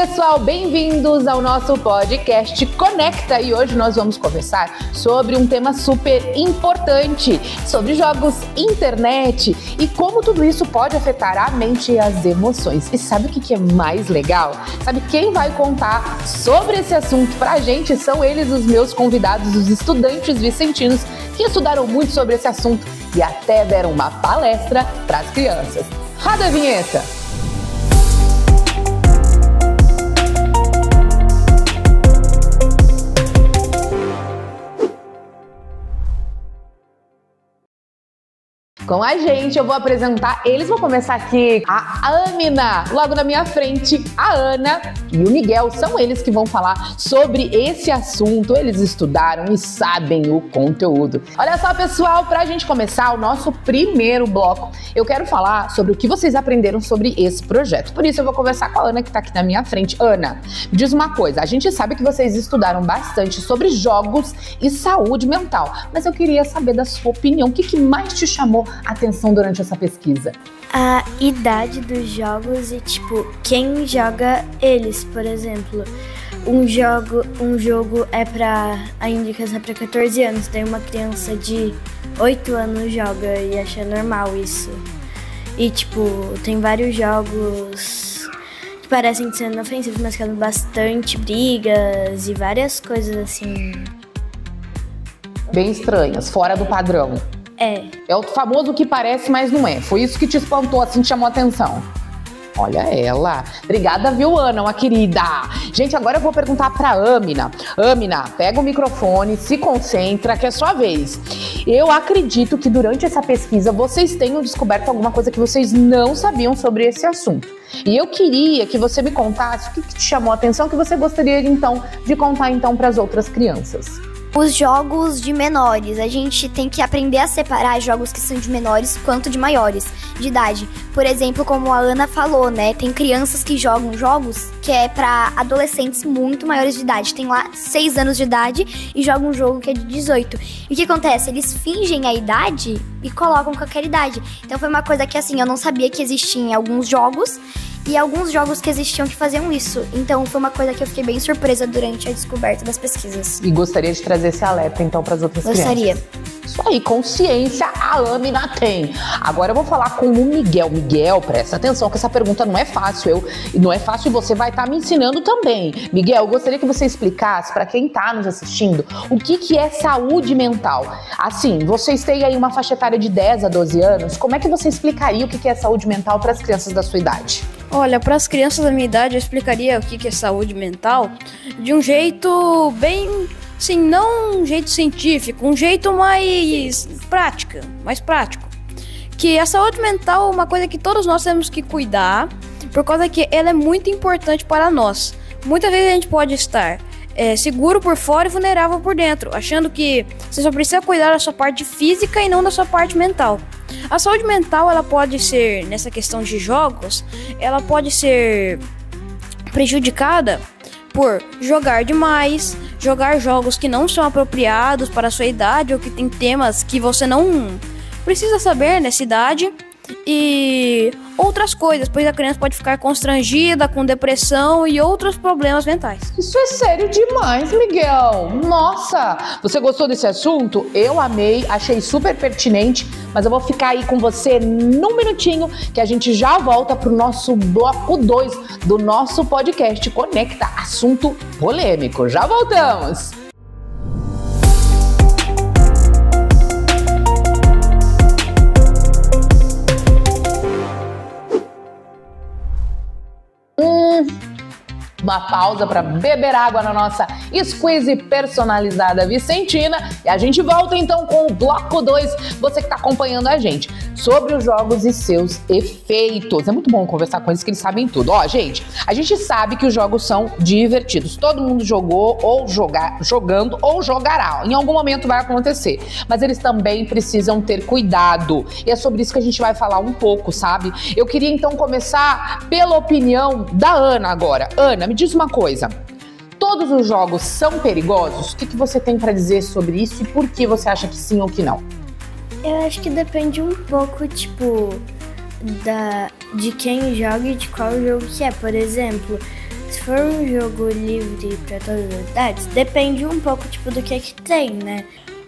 pessoal, bem-vindos ao nosso podcast Conecta, e hoje nós vamos conversar sobre um tema super importante, sobre jogos, internet e como tudo isso pode afetar a mente e as emoções. E sabe o que é mais legal? Sabe quem vai contar sobre esse assunto pra gente? São eles os meus convidados, os estudantes vicentinos que estudaram muito sobre esse assunto e até deram uma palestra para as crianças. Roda a vinheta! Com a gente, eu vou apresentar eles. Vou começar aqui a Amina, logo na minha frente, a Ana e o Miguel. São eles que vão falar sobre esse assunto. Eles estudaram e sabem o conteúdo. Olha só, pessoal, pra gente começar o nosso primeiro bloco, eu quero falar sobre o que vocês aprenderam sobre esse projeto. Por isso, eu vou conversar com a Ana, que tá aqui na minha frente. Ana, me diz uma coisa. A gente sabe que vocês estudaram bastante sobre jogos e saúde mental, mas eu queria saber da sua opinião. O que mais te chamou atenção durante essa pesquisa? A idade dos jogos e, quem joga eles. Por exemplo, um jogo é a indicação é para 14 anos, daí uma criança de 8 anos joga e acha normal isso. E, tem vários jogos que parecem ser inofensivos, mas causam bastante brigas e várias coisas assim. Bem estranhas, fora do padrão. É o famoso que parece, mas não é. Foi isso que te espantou, assim, te chamou a atenção. Olha ela. Obrigada, viu, Ana, uma querida. Gente, agora eu vou perguntar pra Amina. Amina, pega o microfone, se concentra, que é sua vez. Eu acredito que durante essa pesquisa vocês tenham descoberto alguma coisa que vocês não sabiam sobre esse assunto. E eu queria que você me contasse o que te chamou a atenção, que você gostaria, então, de contar, então, para as outras crianças. Os jogos de menores, a gente tem que aprender a separar jogos que são de menores quanto de maiores de idade. Por exemplo, como a Ana falou, né, tem crianças que jogam jogos que é para adolescentes muito maiores de idade. Tem lá 6 anos de idade e jogam um jogo que é de 18. E o que acontece? Eles fingem a idade e colocam qualquer idade. Então foi uma coisa que, assim, eu não sabia que existia em alguns jogos. E alguns jogos que existiam que faziam isso. Então foi uma coisa que eu fiquei bem surpresa durante a descoberta das pesquisas. E gostaria de trazer esse alerta, então, para as outras crianças. Gostaria. Isso aí, consciência a Amina tem. Agora eu vou falar com o Miguel. Miguel, presta atenção que essa pergunta não é fácil. Não é fácil e você vai estar me ensinando também. Miguel, eu gostaria que você explicasse para quem está nos assistindo o que é saúde mental. Assim, vocês têm aí uma faixa etária de 10 a 12 anos. Como é que você explicaria o que é saúde mental para as crianças da sua idade? Olha, para as crianças da minha idade, eu explicaria o que é saúde mental de um jeito bem, assim, não um jeito científico, um jeito mais prático. Que a saúde mental é uma coisa que todos nós temos que cuidar, por causa que ela é muito importante para nós. Muitas vezes a gente pode estar seguro por fora e vulnerável por dentro, achando que você só precisa cuidar da sua parte física e não da sua parte mental. A saúde mental, ela pode ser, nessa questão de jogos, ela pode ser prejudicada por jogar demais, jogar jogos que não são apropriados para a sua idade ou que tem temas que você não precisa saber nessa idade e outras coisas, pois a criança pode ficar constrangida, com depressão e outros problemas mentais. Isso é sério demais, Miguel. Nossa, você gostou desse assunto? Eu amei, achei super pertinente, mas eu vou ficar aí com você num minutinho, que a gente já volta pro nosso bloco 2 do nosso podcast Conecta, assunto polêmico. Já voltamos! Uma pausa para beber água na nossa squeeze personalizada vicentina e a gente volta então com o bloco 2, você que está acompanhando a gente, sobre os jogos e seus efeitos. É muito bom conversar com eles que eles sabem tudo. Ó, gente, a gente sabe que os jogos são divertidos, todo mundo jogou ou jogando ou jogará, em algum momento vai acontecer, mas eles também precisam ter cuidado e é sobre isso que a gente vai falar um pouco, sabe? Eu queria então começar pela opinião da Ana agora. Ana, me diz uma coisa, todos os jogos são perigosos? O que você tem para dizer sobre isso e por que você acha que sim ou que não? Eu acho que depende um pouco, de quem joga e de qual jogo que é. Por exemplo, se for um jogo livre para todas as idades, depende um pouco tipo do que tem, né?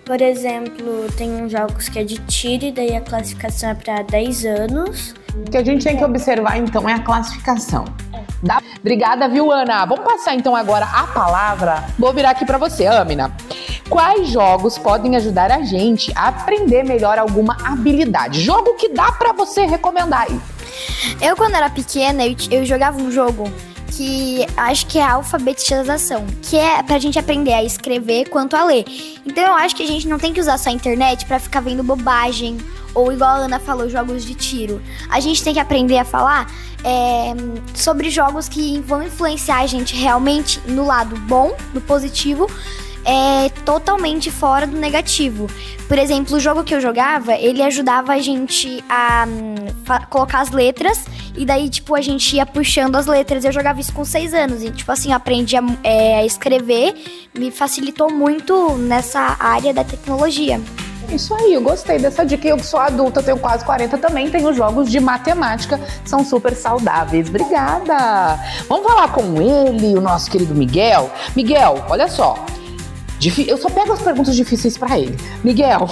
Por exemplo, tem uns jogos que é de tiro e daí a classificação é para 10 anos. O que a gente tem que observar, então, é a classificação. Obrigada, viu, Ana? Vamos passar, então, agora a palavra. Vou virar aqui para você, Amina. Quais jogos podem ajudar a gente a aprender melhor alguma habilidade? Jogo que dá para você recomendar aí. Eu, quando era pequena, eu jogava um jogo que acho que é a alfabetização, que é pra gente aprender a escrever quanto a ler. Então eu acho que a gente não tem que usar só a internet pra ficar vendo bobagem, ou igual a Ana falou, jogos de tiro. A gente tem que aprender a falar sobre jogos que vão influenciar a gente realmente no lado bom, no positivo, totalmente fora do negativo. Por exemplo, o jogo que eu jogava, ele ajudava a gente a colocar as letras, e daí, tipo, a gente ia puxando as letras. Eu jogava isso com 6 anos, e, tipo assim, eu aprendi a escrever, me facilitou muito nessa área da tecnologia. Isso aí, eu gostei dessa dica. Eu sou adulta, eu tenho quase 40 também, tenho jogos de matemática, são super saudáveis. Obrigada! Vamos falar com ele, o nosso querido Miguel. Miguel, olha só. Eu só pego as perguntas difíceis pra ele. Miguel,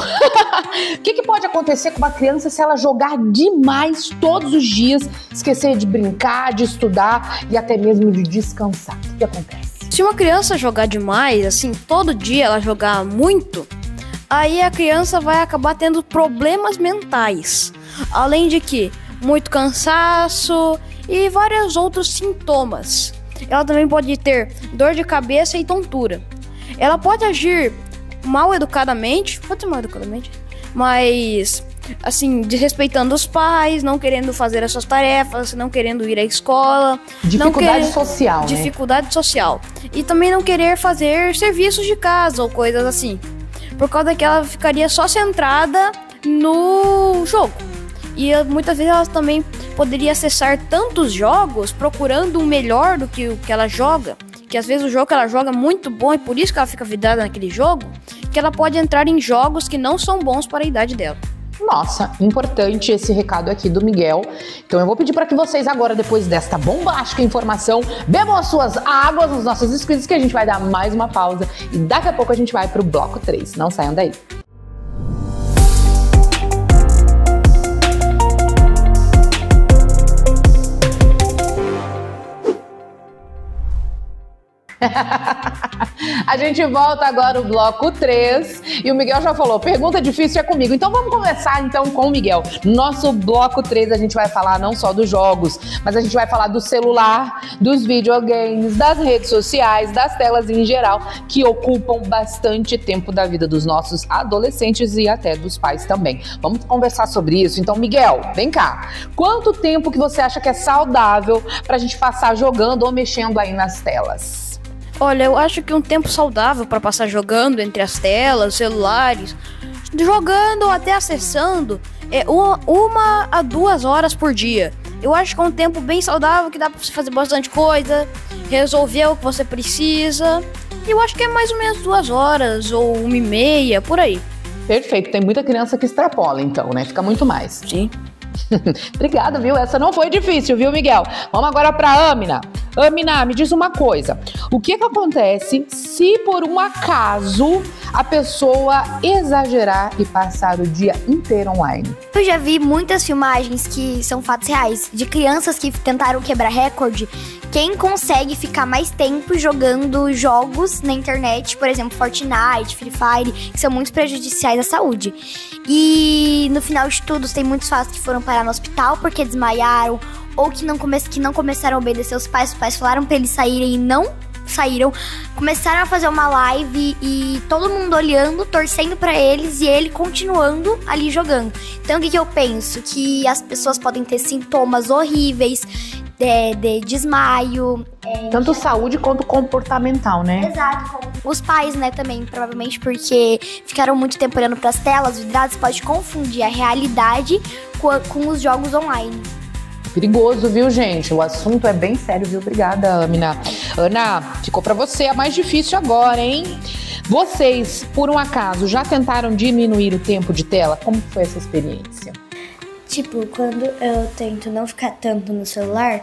o que pode acontecer com uma criança se ela jogar demais todos os dias, esquecer de brincar, de estudar e até mesmo de descansar? O que acontece? Se uma criança jogar demais, assim, todo dia ela jogar muito, aí a criança vai acabar tendo problemas mentais. Além de que, muito cansaço e vários outros sintomas. Ela também pode ter dor de cabeça e tontura. Ela pode agir mal educadamente, mas, assim, desrespeitando os pais, não querendo fazer as suas tarefas, não querendo ir à escola. Dificuldade social, né? Dificuldade social. E também não querer fazer serviços de casa ou coisas assim. Por causa que ela ficaria só centrada no jogo. E muitas vezes ela também poderia acessar tantos jogos procurando o melhor do que o que ela joga. Que às vezes o jogo que ela joga é muito bom e por isso que ela fica vidrada naquele jogo, que ela pode entrar em jogos que não são bons para a idade dela. Nossa, importante esse recado aqui do Miguel. Então eu vou pedir para que vocês agora, depois desta bombástica informação, bebam as suas águas nos nossos squeezes, que a gente vai dar mais uma pausa e daqui a pouco a gente vai pro bloco 3. Não saiam daí. A gente volta agora o bloco 3 e o Miguel já falou, pergunta difícil é comigo. Então vamos começar então com o Miguel. Nosso bloco 3 a gente vai falar não só dos jogos, mas a gente vai falar do celular, dos videogames, das redes sociais, das telas em geral, que ocupam bastante tempo da vida dos nossos adolescentes e até dos pais também. Vamos conversar sobre isso. Então, Miguel, vem cá. Quanto tempo que você acha que é saudável pra gente passar jogando ou mexendo aí nas telas? Olha, eu acho que um tempo saudável para passar jogando entre as telas, celulares, jogando ou até acessando, é 1 a 2 horas por dia. Eu acho que é um tempo bem saudável, que dá para você fazer bastante coisa, resolver o que você precisa. E eu acho que é mais ou menos 2 horas ou 1h30, por aí. Perfeito, tem muita criança que extrapola então, né? Fica muito mais. Sim. Obrigada, viu? Essa não foi difícil, viu, Miguel? Vamos agora para Amina. Amina, me diz uma coisa. O que acontece se, por um acaso, a pessoa exagerar e passar o dia inteiro online? Eu já vi muitas filmagens que são fatos reais, de crianças que tentaram quebrar recorde. Quem consegue ficar mais tempo jogando jogos na internet, por exemplo, Fortnite, Free Fire, que são muito prejudiciais à saúde. E no final de tudo, tem muitos fatos que foram parar no hospital porque desmaiaram, ou que não começaram a obedecer os pais falaram pra eles saírem e não saíram, começaram a fazer uma live e todo mundo olhando, torcendo pra eles e ele continuando ali jogando. Então o que eu penso? Que as pessoas podem ter sintomas horríveis, de desmaio. Tanto saúde quanto comportamental, né? Exato. Os pais, né, também, provavelmente porque ficaram muito tempo olhando pras telas vidradas, pode confundir a realidade com os jogos online. Perigoso, viu, gente? O assunto é bem sério, viu? Obrigada, Amina. Ana, ficou pra você a mais difícil agora, hein? Vocês, por um acaso, já tentaram diminuir o tempo de tela? Como foi essa experiência? Tipo, quando eu tento não ficar tanto no celular,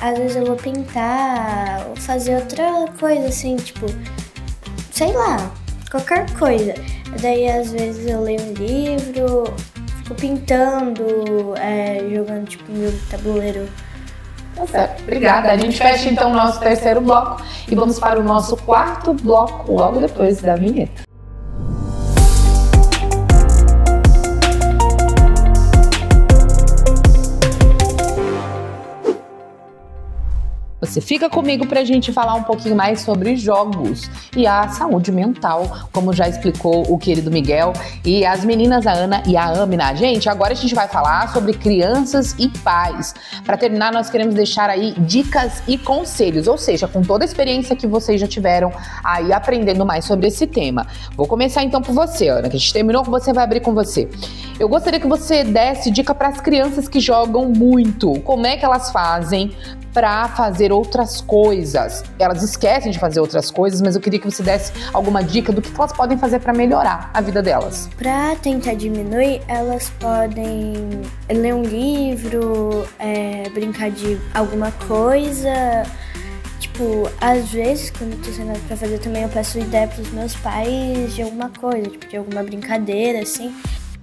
Às vezes eu vou pintar ou fazer outra coisa, assim, tipo, sei lá, qualquer coisa. Daí, às vezes, eu leio um livro, fico pintando, jogando, tipo, meu tabuleiro. Tá certo, obrigada. A gente fecha, então, o nosso terceiro bloco e vamos para o nosso quarto bloco, logo depois da vinheta. Você fica comigo pra gente falar um pouquinho mais sobre jogos e a saúde mental, como já explicou o querido Miguel e as meninas, a Ana e a Amina. Gente, agora a gente vai falar sobre crianças e pais. Para terminar, nós queremos deixar aí dicas e conselhos, ou seja, com toda a experiência que vocês já tiveram aí aprendendo mais sobre esse tema. Vou começar então por você, Ana, que a gente terminou, você vai abrir com você. Eu gostaria que você desse dica para as crianças que jogam muito. Como é que elas fazem para fazer outras coisas? Elas esquecem de fazer outras coisas, mas eu queria que você desse alguma dica do que elas podem fazer para melhorar a vida delas. Para tentar diminuir, elas podem ler um livro, brincar de alguma coisa. Tipo, às vezes, quando eu tô sem nada pra fazer também, eu peço ideia pros meus pais de alguma coisa, tipo, de alguma brincadeira, assim.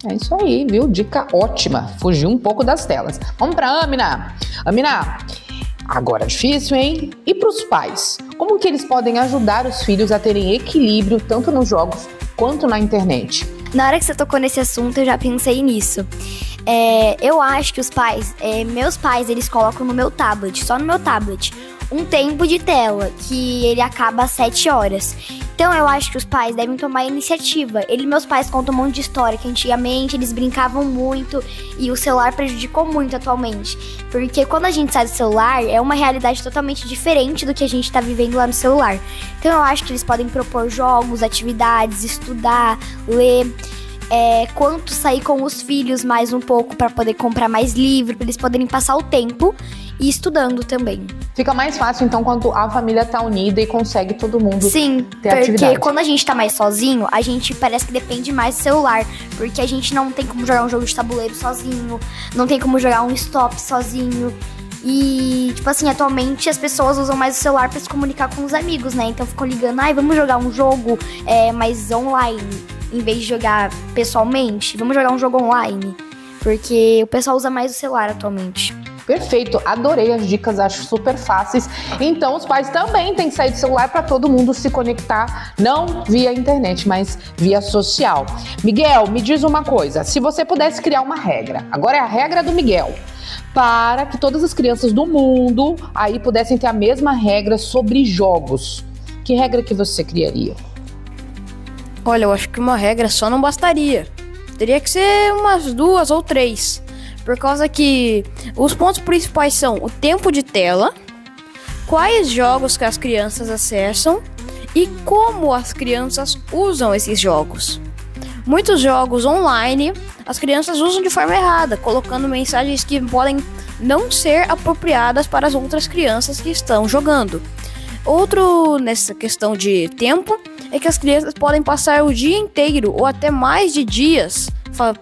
É isso aí, viu? Dica ótima. Fugiu um pouco das telas. Vamos pra Amina. Amina, agora é difícil, hein? E para os pais? Como que eles podem ajudar os filhos a terem equilíbrio tanto nos jogos quanto na internet? Na hora que você tocou nesse assunto, eu já pensei nisso. Eu acho que os pais, meus pais, eles colocam no meu tablet, só no meu tablet, um tempo de tela, que ele acaba às 7 horas. Então eu acho que os pais devem tomar a iniciativa. Meus pais contam um monte de história, que antigamente eles brincavam muito e o celular prejudicou muito atualmente. Porque quando a gente sai do celular, é uma realidade totalmente diferente do que a gente tá vivendo lá no celular. Então eu acho que eles podem propor jogos, atividades, estudar, ler. Quanto sair com os filhos mais um pouco para poder comprar mais livro, para eles poderem passar o tempo e estudando também. Fica mais fácil, então, quando a família tá unida e consegue todo mundo ter atividade. Sim, porque quando a gente tá mais sozinho, a gente parece que depende mais do celular. Porque a gente não tem como jogar um jogo de tabuleiro sozinho, não tem como jogar um stop sozinho. E, tipo assim, atualmente as pessoas usam mais o celular pra se comunicar com os amigos, né? Então ficam ligando, vamos jogar um jogo mais online, em vez de jogar pessoalmente. Vamos jogar um jogo online, porque o pessoal usa mais o celular atualmente. Perfeito, adorei as dicas, acho super fáceis. Então os pais também têm que sair do celular para todo mundo se conectar, não via internet, mas via social. Miguel, me diz uma coisa, se você pudesse criar uma regra, agora é a regra do Miguel, para que todas as crianças do mundo aí pudessem ter a mesma regra sobre jogos, que regra que você criaria? Olha, eu acho que uma regra só não bastaria. Teria que ser umas 2 ou 3. Por causa que os pontos principais são o tempo de tela, quais jogos que as crianças acessam e como as crianças usam esses jogos. Muitos jogos online as crianças usam de forma errada, colocando mensagens que podem não ser apropriadas para as outras crianças que estão jogando. Outro nessa questão de tempo é que as crianças podem passar o dia inteiro ou até mais de dias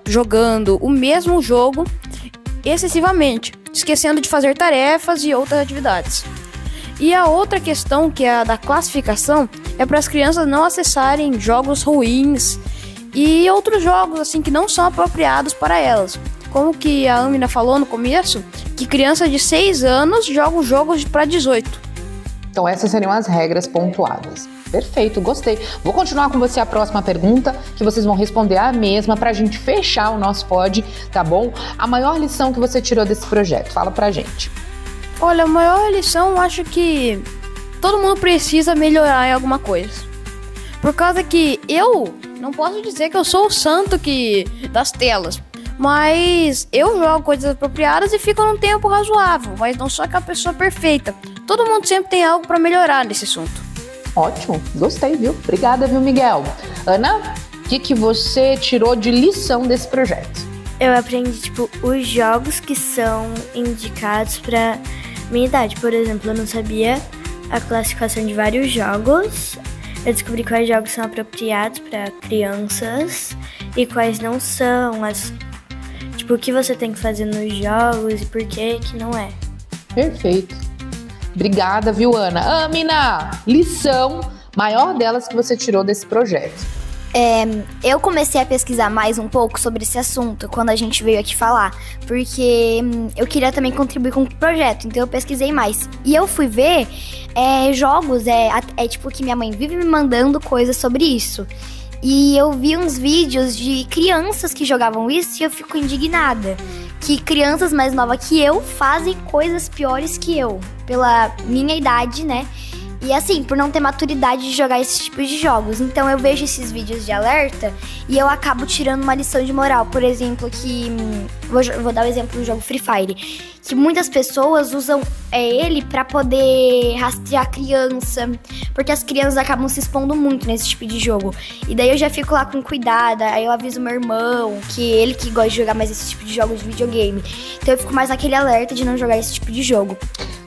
jogando o mesmo jogo excessivamente, esquecendo de fazer tarefas e outras atividades. E a outra questão, que é a da classificação, é para as crianças não acessarem jogos ruins e outros jogos assim que não são apropriados para elas. Como que a Amina falou no começo, que crianças de 6 anos jogam jogos para 18. Então essas seriam as regras pontuadas. Perfeito, gostei. Vou continuar com você a próxima pergunta, que vocês vão responder a mesma pra gente fechar o nosso pod, tá bom? A maior lição que você tirou desse projeto, fala pra gente. Olha, a maior lição, eu acho que todo mundo precisa melhorar em alguma coisa. Por causa que eu não posso dizer que eu sou o santo das telas, mas eu jogo coisas apropriadas e fico num tempo razoável, mas não sou aquela pessoa perfeita. Todo mundo sempre tem algo pra melhorar nesse assunto. Ótimo, gostei, viu? Obrigada, viu, Miguel? Ana, o que você tirou de lição desse projeto? Eu aprendi, os jogos que são indicados pra minha idade. Por exemplo, eu não sabia a classificação de vários jogos. Eu descobri quais jogos são apropriados para crianças e quais não são. O que você tem que fazer nos jogos e por que não é. Perfeito. Obrigada, viu, Ana? Mina, lição maior delas que você tirou desse projeto. Eu comecei a pesquisar mais um pouco sobre esse assunto quando a gente veio aqui falar, porque eu queria também contribuir com o projeto, então eu pesquisei mais. E eu fui ver jogos, tipo que minha mãe vive me mandando coisas sobre isso. E eu vi uns vídeos de crianças que jogavam isso e eu fico indignada. Que crianças mais novas que eu fazem coisas piores que eu, pela minha idade, né? E assim, por não ter maturidade de jogar esse tipo de jogos. Então eu vejo esses vídeos de alerta e eu acabo tirando uma lição de moral. Por exemplo, vou dar o exemplo do jogo Free Fire. Que muitas pessoas usam ele pra poder rastrear criança. Porque as crianças acabam se expondo muito nesse tipo de jogo. E daí eu já fico lá com cuidado. Aí eu aviso meu irmão, que ele que gosta de jogar mais esse tipo de jogos de videogame. Então eu fico mais naquele alerta de não jogar esse tipo de jogo.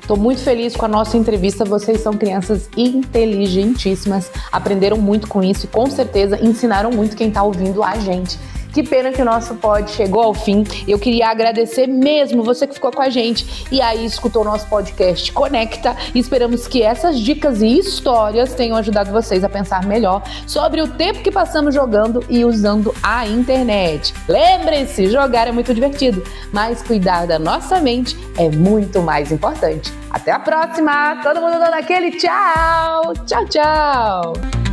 Tô muito feliz com a nossa entrevista, vocês são crianças inteligentíssimas, aprenderam muito com isso e com certeza ensinaram muito quem tá ouvindo a gente. Que pena que o nosso pod chegou ao fim. Eu queria agradecer mesmo você que ficou com a gente e aí escutou o nosso podcast Conecta. E esperamos que essas dicas e histórias tenham ajudado vocês a pensar melhor sobre o tempo que passamos jogando e usando a internet. Lembrem-se, jogar é muito divertido, mas cuidar da nossa mente é muito mais importante. Até a próxima! Todo mundo dando aquele tchau! Tchau, tchau!